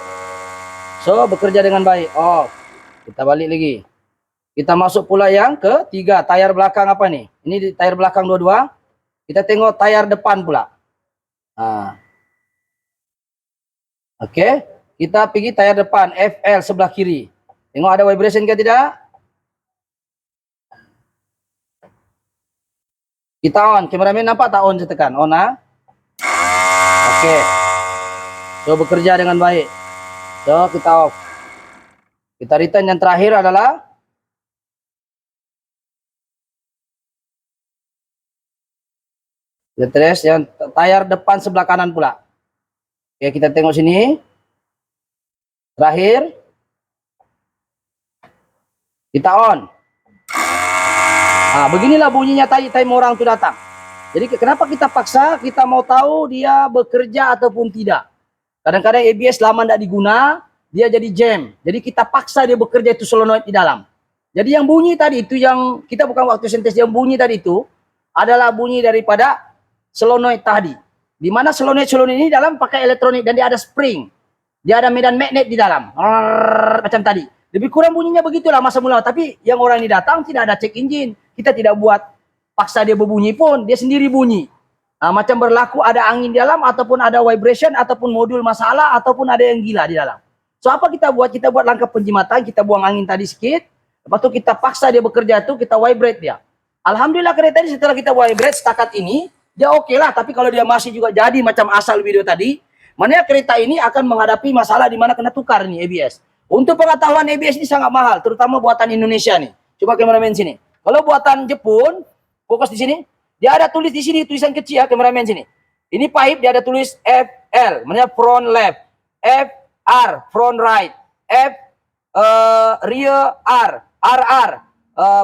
So, bekerja dengan baik. Off. Kita balik lagi. Kita masuk pula yang ketiga, tayar belakang apa nih? Ini di tayar belakang dua-dua. Kita tengok tayar depan pula. Oke, kita pergi tayar depan FL sebelah kiri. Tengok ada vibration ke tidak? Kita on. Kameramen nampak tak on saya tekan? On Oke. So, bekerja dengan baik. So, kita off. Kita return yang terakhir adalah kita tes yang tayar depan sebelah kanan pula. Oke, kita tengok sini. Terakhir. Kita on. Beginilah bunyinya time orang itu datang. Jadi kenapa kita paksa? Kita mau tahu dia bekerja ataupun tidak. Kadang-kadang ABS lama tidak diguna, dia jadi jam. Jadi kita paksa dia bekerja itu solenoid di dalam. Jadi yang bunyi tadi itu yang kita bukan waktu sentesis, yang bunyi tadi itu adalah bunyi daripada solenoid tadi. Di mana solenoid ini dalam pakai elektronik dan dia ada spring. Dia ada medan magnet di dalam. Macam tadi. Lebih kurang bunyinya begitulah masa mula. Tapi yang orang ini datang tidak ada cek engine. Kita tidak buat paksa dia berbunyi pun. Dia sendiri bunyi. Macam berlaku ada angin di dalam, ataupun ada vibration, ataupun modul masalah, ataupun ada yang gila di dalam. So apa kita buat? Kita buat langkah penjimatan. Kita buang angin tadi sedikit. Lepas itu kita paksa dia bekerja itu, kita vibrate dia. Alhamdulillah kereta ini setelah kita vibrate setakat ini, dia oke lah. Tapi kalau dia masih juga jadi macam asal video tadi, maknanya kereta ini akan menghadapi masalah di mana kena tukar nih ABS. Untuk pengetahuan ABS ini sangat mahal, terutama buatan Indonesia nih. Coba kameramen sini. Kalau buatan Jepun, fokus di sini, dia ada tulis di sini tulisan kecil ya kameramen sini. Ini pipe dia ada tulis FL, maknanya front left, FR front right, rear R, RR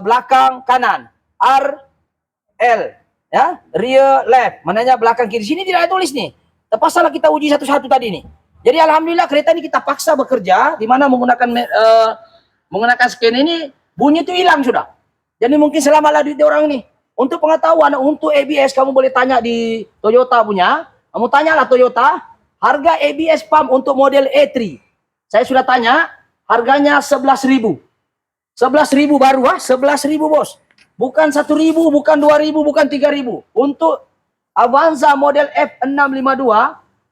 belakang kanan, RL ya, rear left, maknanya belakang kiri. Sini tidak ada tulis nih. Terpaksalah kita uji satu-satu tadi nih. Jadi alhamdulillah kereta ini kita paksa bekerja, di mana menggunakan scan ini bunyi itu hilang sudah. Jadi mungkin selamatlah duit orang ini. Untuk pengetahuan, untuk ABS kamu boleh tanya di Toyota punya. Kamu tanyalah Toyota, harga ABS pump untuk model E3. Saya sudah tanya, harganya 11.000. 11.000 baru, 11.000 bos. Bukan 1.000, bukan 2.000, bukan 3.000. Untuk Avanza model F652,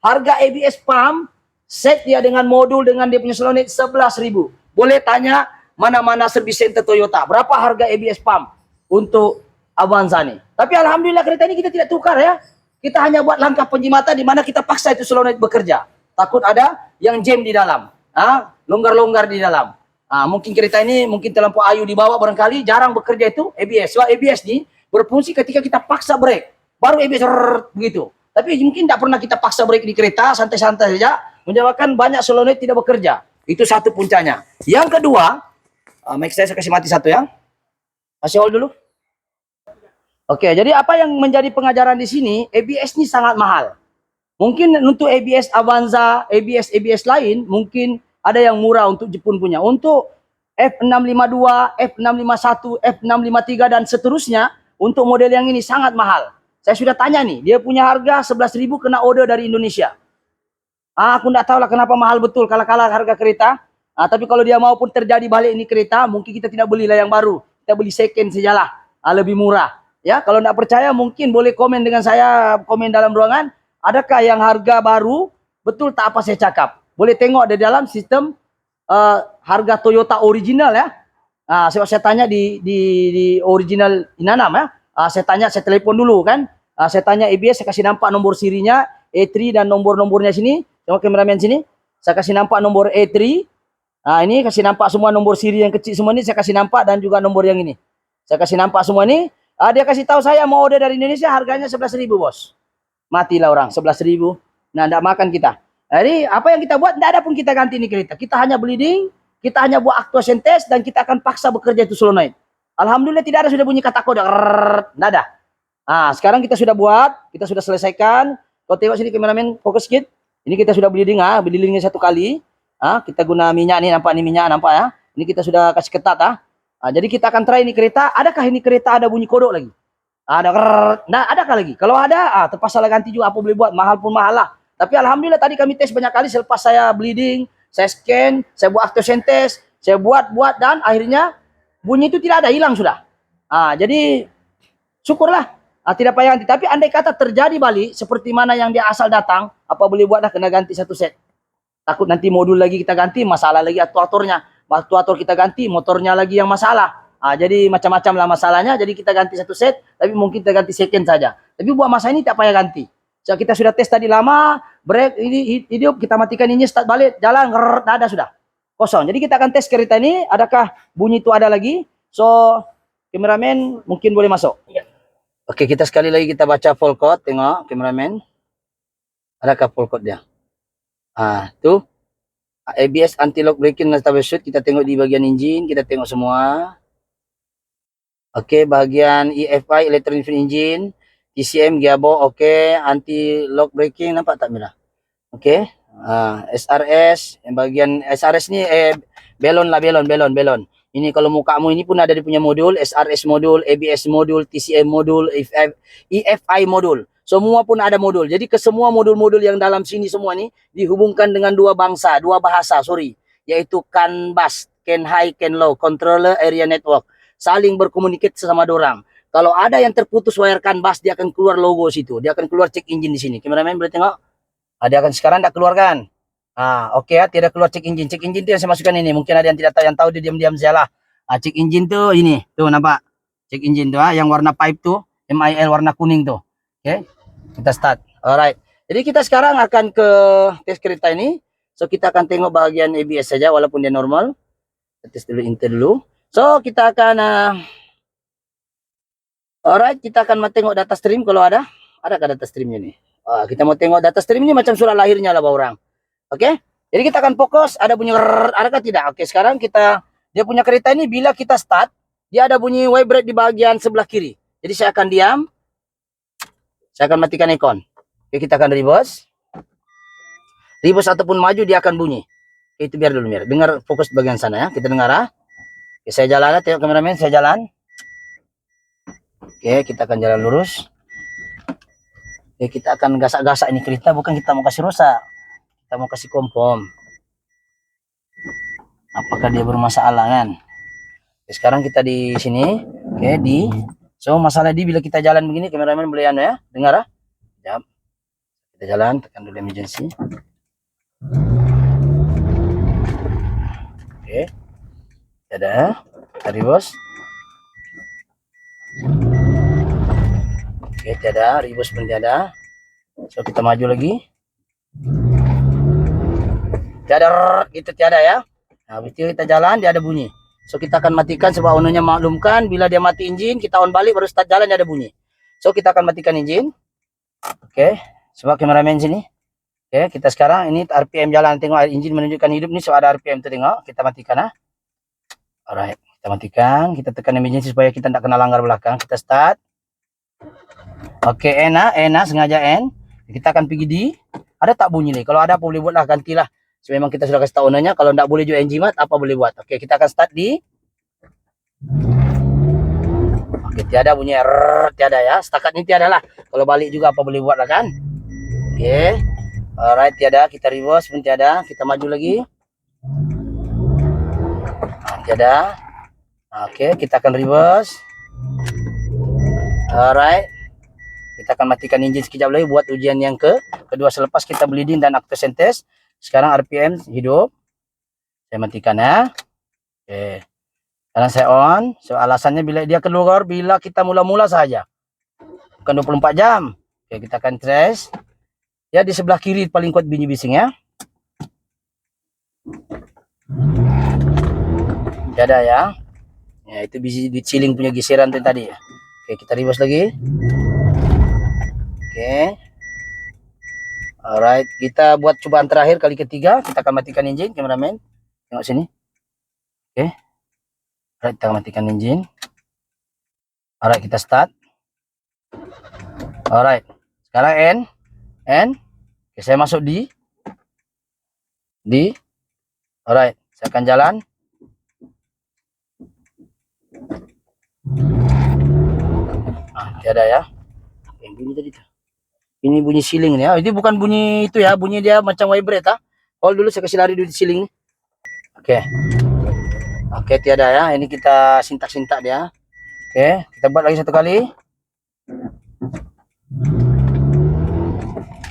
harga ABS pump set dia dengan modul dengan dia punya solenoid 11.000. Boleh tanya mana-mana service center Toyota, berapa harga ABS pump untuk Avanza nih. Tapi alhamdulillah kereta ini kita tidak tukar ya. Kita hanya buat langkah penjimatan di mana kita paksa itu solenoid bekerja. Takut ada yang jam di dalam, longgar-longgar di dalam. Mungkin kereta ini mungkin terlampau ayu dibawa barangkali, jarang bekerja itu ABS. Sebab ABS ini berfungsi ketika kita paksa brake, baru ABS begitu. Tapi mungkin tidak pernah kita paksa brake di kereta, santai-santai saja, menyebabkan banyak solenoid tidak bekerja. Itu satu puncanya. Yang kedua, mic saya kasih mati satu ya. Kasih hold dulu. Oke, jadi apa yang menjadi pengajaran di sini, ABS ini sangat mahal. Mungkin untuk ABS Avanza, ABS lain, mungkin ada yang murah untuk Jepun punya. Untuk F652, F651, F653 dan seterusnya, untuk model yang ini sangat mahal. Saya sudah tanya nih, dia punya harga 11.000 kena order dari Indonesia. Aku tidak tahu lah kenapa mahal betul kalah-kalah harga kereta. Tapi kalau dia mau pun terjadi balik ini kereta, mungkin kita tidak belilah yang baru. Kita beli second sajalah, lebih murah. Ya, kalau tidak percaya mungkin boleh komen dengan saya, komen dalam ruangan. Adakah yang harga baru? Betul tak apa saya cakap? Boleh tengok di dalam sistem harga Toyota original ya. Sebab saya tanya di original Inanam ya. Saya tanya, saya telepon dulu kan. Saya tanya ABS, saya kasih nampak nomor sirinya E3 dan nomor-nomornya sini. Tengok kameramen sini. Saya kasih nampak nomor E3. Ini kasih nampak semua nomor siri yang kecil semua ini saya kasih nampak, dan juga nomor yang ini. Saya kasih nampak semua ini. Dia kasih tahu saya mau order dari Indonesia harganya 11.000 bos. Matilah orang 11.000. Nah, tidak makan kita. Jadi apa yang kita buat, tidak ada pun kita ganti ini kereta. Kita hanya bleeding, kita hanya buat actuation test, dan kita akan paksa bekerja itu solenoid. Alhamdulillah tidak ada sudah bunyi kata kode, tidak ada. Sekarang kita sudah buat, kita sudah selesaikan. Kau tengok sini kameramen, fokus sedikit. Ini kita sudah bleedingnya satu kali. Kita guna minyak nih, nampak nih minyak, nampak ya. Ini kita sudah kasih ketat. Jadi kita akan try ini kereta. Adakah ini kereta ada bunyi kodok lagi? Nah, adakah lagi? Kalau ada, terpaksa ganti juga. Apa boleh buat? Mahal pun mahal lah. Tapi alhamdulillah tadi kami tes banyak kali. Selepas saya bleeding, saya scan, saya buat actuation test, saya buat dan akhirnya bunyi itu tidak ada, hilang sudah. Jadi syukurlah. Tidak payah ganti. Tapi andai kata terjadi balik seperti mana yang dia asal datang, apa boleh buat dah, kena ganti satu set. Takut nanti modul lagi kita ganti, masalah lagi aktuatornya. Aktuator kita ganti, motornya lagi yang masalah. Jadi macam-macam lah masalahnya. Jadi kita ganti satu set, tapi mungkin kita ganti second saja. Tapi buat masa ini tak payah ganti. So, kita sudah tes tadi lama, break, ini hidup, kita matikan ini, start balik, jalan, tak ada sudah. Kosong. Jadi kita akan tes kereta ini, adakah bunyi itu ada lagi. So, kameramen mungkin boleh masuk. Oke, kita sekali lagi kita baca full code, tengok kameramen. Adakah full code dia? Tuh. ABS anti-lock braking dan troubleshoot, kita tengok di bagian engine, kita tengok semua. Oke, bagian EFI, electronic engine, TCM, gearbox, oke, anti-lock braking, nampak tak Mira? Oke, SRS, yang bagian SRS ni belon. Ini kalau mukamu ini pun ada dia punya modul, SRS modul, ABS modul, TCM modul, EFI modul. Semua pun ada modul. Jadi ke semua modul-modul yang dalam sini semua nih dihubungkan dengan dua bahasa, yaitu CAN bus, CAN high, CAN low, controller area network. Saling berkomunikasi sama dorang. Kalau ada yang terputus wire CAN bus, dia akan keluar logo situ. Dia akan keluar cek engine di sini. Kameramen boleh tengok? Dia akan sekarang tidak keluar kan? Oke ya, tidak keluar cek engine. Cek engine itu yang saya masukkan ini. Mungkin ada yang tidak tahu, yang tahu dia diam-diam saja lah. Cek engine tuh ini, tuh nampak? Cek engine tuh, yang warna pipe tuh, MIL warna kuning tuh. Oke, kita start. Alright. Jadi kita sekarang akan ke tes kereta ini. So kita akan tengok bagian ABS saja, walaupun dia normal. Tes dulu inter dulu. So kita akan alright, kita akan tengok data stream kalau ada. Adakah data streamnya nih? Kita mau tengok data stream ini macam surat lahirnya lah orang. Oke? Jadi kita akan fokus, ada bunyi adakah tidak? Oke, sekarang dia punya kereta ini bila kita start, dia ada bunyi vibrate di bagian sebelah kiri. Jadi saya akan diam. Saya akan matikan ikon. Oke, kita akan reverse. Reverse ataupun maju dia akan bunyi. Oke, itu biar dulu, biar. Dengar fokus di bagian sana ya. Kita dengar. Oke, saya jalan, tengok kameramen, saya jalan. Oke, kita akan jalan lurus. Oke, kita akan gasak-gasak ini kereta, bukan kita mau kasih rusak. Kita mau kasih kompom. Apakah dia bermasalah kan? Oke, sekarang kita di sini. Oke, so masalah bila kita jalan begini, kameramen boleh ya, dengar ya. Kita jalan, tekan dulu emergency. Oke, ada, tadi bos. Oke, tiada, reverse pun tiada. So kita maju lagi. Tiada, itu tiada ya. Nah, betul kita jalan, dia ada bunyi. So kita akan matikan sebab ownernya maklumkan bila dia mati engine, kita on balik baru start jalan dia ada bunyi. So kita akan matikan engine. Oke, sebab kameramen sini. Oke, kita sekarang ini RPM jalan, tengok engine menunjukkan hidup nih, so ada RPM tu tengok. Kita matikan Alright, kita matikan, kita tekan emergency supaya kita tidak kena langgar belakang. Kita start. Oke, sengaja N. Kita akan pergi di, ada tak bunyi nih? Kalau ada apa boleh buatlah, gantilah. So, memang kita sudah kasih tahu ownernya, kalau tidak boleh juga NG mat, apa boleh buat. Oke, kita akan start di. Oke, tiada bunyi tiada ya. Setakat ini tiada lah. Kalau balik juga apa boleh buat lah kan. Oke. Alright, tiada. Kita reverse pun tiada. Kita maju lagi. Tiada. Oke, kita akan reverse. Alright. Kita akan matikan engine sekejap lagi buat ujian yang kedua selepas kita bleeding dan actuation test. Sekarang RPM hidup. Saya matikan ya. Oke. Sekarang saya on. So alasannya bila dia keluar bila kita mula-mula saja. Bukan 24 jam. Oke, kita akan trace. Ya di sebelah kiri paling kuat bunyi bising ya. Ada ya. Ya itu biji di ceiling punya geseran tuh tadi ya. Oke, kita reverse lagi. Oke. Alright, kita buat cobaan terakhir kali ketiga. Kita akan matikan engine, kameramen. Tengok sini. Oke. Alright, kita matikan engine. Alright, kita start. Alright. Sekarang N. Oke, saya masuk di. Alright, saya akan jalan. Tiada ya. Yang bunyi tadi tuh. Ini bunyi ceiling ya. Ini bukan bunyi itu ya, bunyi dia macam vibrate Hold dulu, saya kasih lari dulu di ceiling. Oke. Oke, tiada ya. Ini kita sintak-sintak dia. Oke, kita buat lagi satu kali.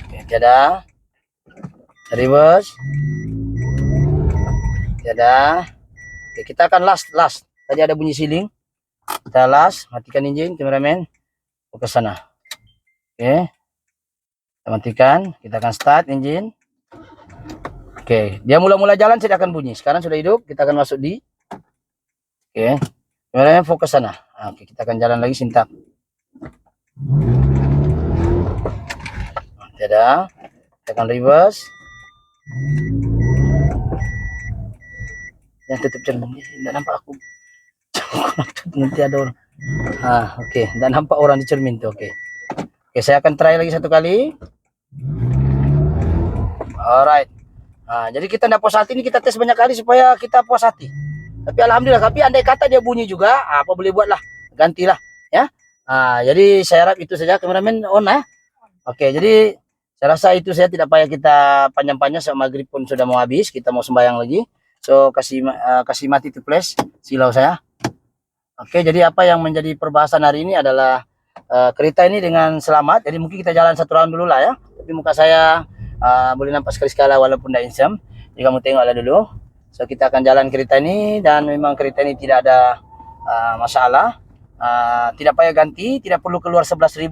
Oke, tiada. Reverse. Tiada. Oke, kita akan last. Tadi ada bunyi ceiling. Kita last, matikan engine, kameramen. Ke sana. Oke. Kita matikan, kita akan start engine. Oke, dia mula-mula jalan tidak akan bunyi. Sekarang sudah hidup, kita akan masuk di. Oke. Kameramen fokus sana. Oke, kita akan jalan lagi sintak. Tidak. Kita akan reverse. Yang tutup cermin, tidak nampak aku. Nanti ada orang. Oke. Dan nampak orang di cermin tuh. Oke. Oke, saya akan try lagi satu kali. Alright. Jadi kita tidak puas hati ini, kita tes banyak kali supaya kita puas hati. Tapi alhamdulillah, tapi andai kata dia bunyi juga, apa boleh buatlah, gantilah ya. Jadi saya harap itu saja, kameramen on ya. Oke, jadi saya rasa itu saya tidak payah kita panjang-panjang, sama maghrib pun sudah mau habis, kita mau sembahyang lagi. So kasih mati to place silau saya. Oke, jadi apa yang menjadi perbahasan hari ini adalah kereta ini dengan selamat. Jadi mungkin kita jalan satu round dulu lah ya. Tapi muka saya boleh nampak sekali-sekala walaupun tidak insam. Jadi kamu tengoklah dulu. So kita akan jalan kereta ini, dan memang kereta ini tidak ada masalah. Tidak payah ganti, tidak perlu keluar 11.000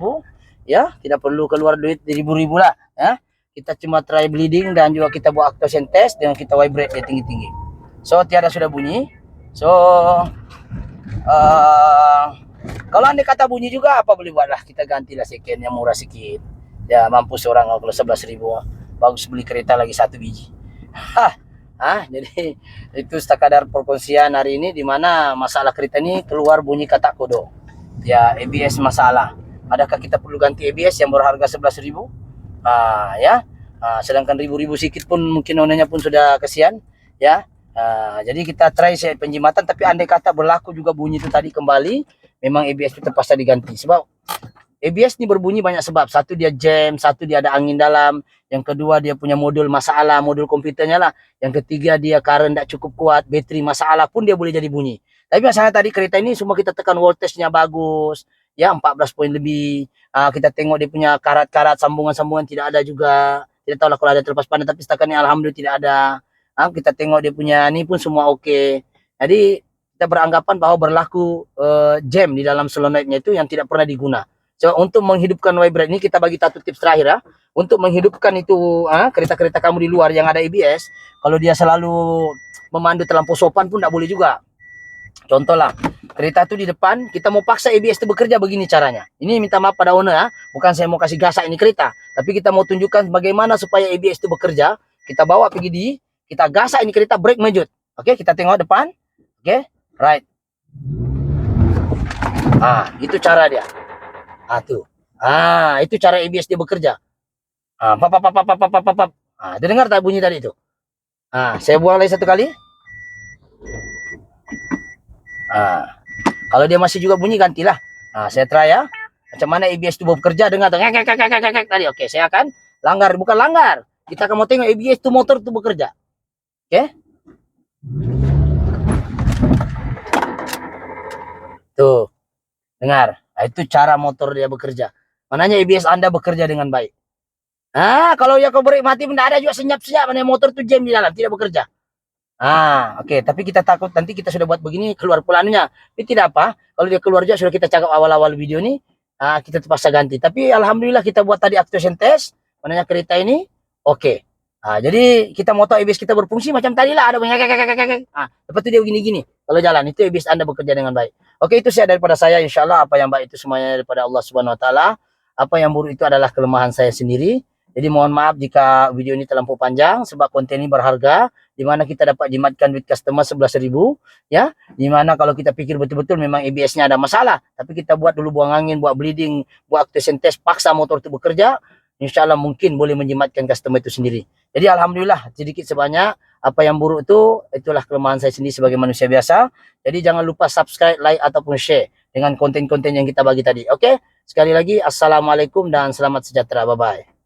ya, tidak perlu keluar duit ribu-ribu lah ya. Kita cuma try bleeding dan juga kita buat actuation test dengan kita vibrate dia tinggi-tinggi. So tiada sudah bunyi. So kalau anda kata bunyi juga, apa boleh buatlah, kita gantilah second yang murah sikit ya, mampu seorang kalau 11.000 bagus beli kereta lagi 1 biji. Jadi itu sekadar perkongsian hari ini, di mana masalah kereta ini keluar bunyi kata kodo ya, ABS masalah. Adakah kita perlu ganti ABS yang berharga 11.000 ya, sedangkan ribu-ribu sikit pun mungkin nonanya pun sudah kesian ya. Jadi kita try penjimatan, tapi andai kata berlaku juga bunyi itu tadi kembali, memang ABS itu terpaksa diganti. Sebab ABS ini berbunyi banyak sebab. Satu dia jam, satu dia ada angin dalam, yang kedua dia punya modul masalah, modul komputernya lah. Yang ketiga dia current tidak cukup kuat, bateri masalah pun dia boleh jadi bunyi. Tapi masalah tadi kereta ini semua kita tekan voltage-nya bagus, ya 14 poin lebih. Kita tengok dia punya karat-karat, sambungan-sambungan tidak ada juga. Tidak tahu lah kalau ada terlepas pandai, tapi setakat ini alhamdulillah tidak ada. Kita tengok dia punya ini pun semua oke. Jadi kita beranggapan bahwa berlaku jam di dalam solenoidnya itu yang tidak pernah diguna. So, untuk menghidupkan vibrate ini kita bagi satu tips terakhir ya. Untuk menghidupkan itu kereta-kereta kamu di luar yang ada ABS, kalau dia selalu memandu terlampau sopan pun tidak boleh juga. Contoh lah, kereta itu di depan, kita mau paksa ABS itu bekerja, begini caranya. Ini minta maaf pada owner ya, bukan saya mau kasih gasak ini kereta, tapi kita mau tunjukkan bagaimana supaya ABS itu bekerja. Kita bawa pergi kita gasak ini kereta, brake mejut. Oke, kita tengok depan. Oke, right. Itu cara dia. Itu cara ABS dia bekerja. Dia dengar tak bunyi tadi itu? Saya buang lagi satu kali. Kalau dia masih juga bunyi, gantilah. Saya try ya. Macam mana ABS itu bekerja, dengar tadi. Oke, saya akan langgar, bukan langgar. Kita akan mau tengok ABS itu motor itu bekerja. Oke. Tuh. Dengar. Itu cara motor dia bekerja. Mananya ABS Anda bekerja dengan baik. Kalau ya kau brake mati, tidak ada juga senyap-senyap, mana motor itu jam di dalam, tidak bekerja. Oke. Tapi kita takut nanti kita sudah buat begini, keluar pulangnya. Tapi tidak apa. Kalau dia keluar juga, sudah kita cakap awal-awal video ini, kita terpaksa ganti. Tapi alhamdulillah kita buat tadi actuation test, mananya kereta ini, oke. Jadi kita mau tahu ABS kita berfungsi macam tadi lah, ada banyak lepas itu dia begini-gini. Kalau jalan itu ABS Anda bekerja dengan baik. Oke, itu daripada saya. Insyaallah apa yang baik itu semuanya daripada Allah Subhanahu Wa Taala. Apa yang buruk itu adalah kelemahan saya sendiri. Jadi mohon maaf jika video ini terlampau panjang, sebab konten ini berharga, di mana kita dapat jimatkan duit customer 11.000 ya. Di mana kalau kita pikir betul-betul memang ABS-nya ada masalah, tapi kita buat dulu buang angin, buat bleeding, buat actuation test, paksa motor itu bekerja, insyaallah mungkin boleh menjimatkan customer itu sendiri. Jadi alhamdulillah sedikit sebanyak apa yang buruk itu, itulah kelemahan saya sendiri sebagai manusia biasa. Jadi jangan lupa subscribe, like ataupun share dengan konten-konten yang kita bagi tadi. Oke? Sekali lagi assalamualaikum dan selamat sejahtera. Bye bye.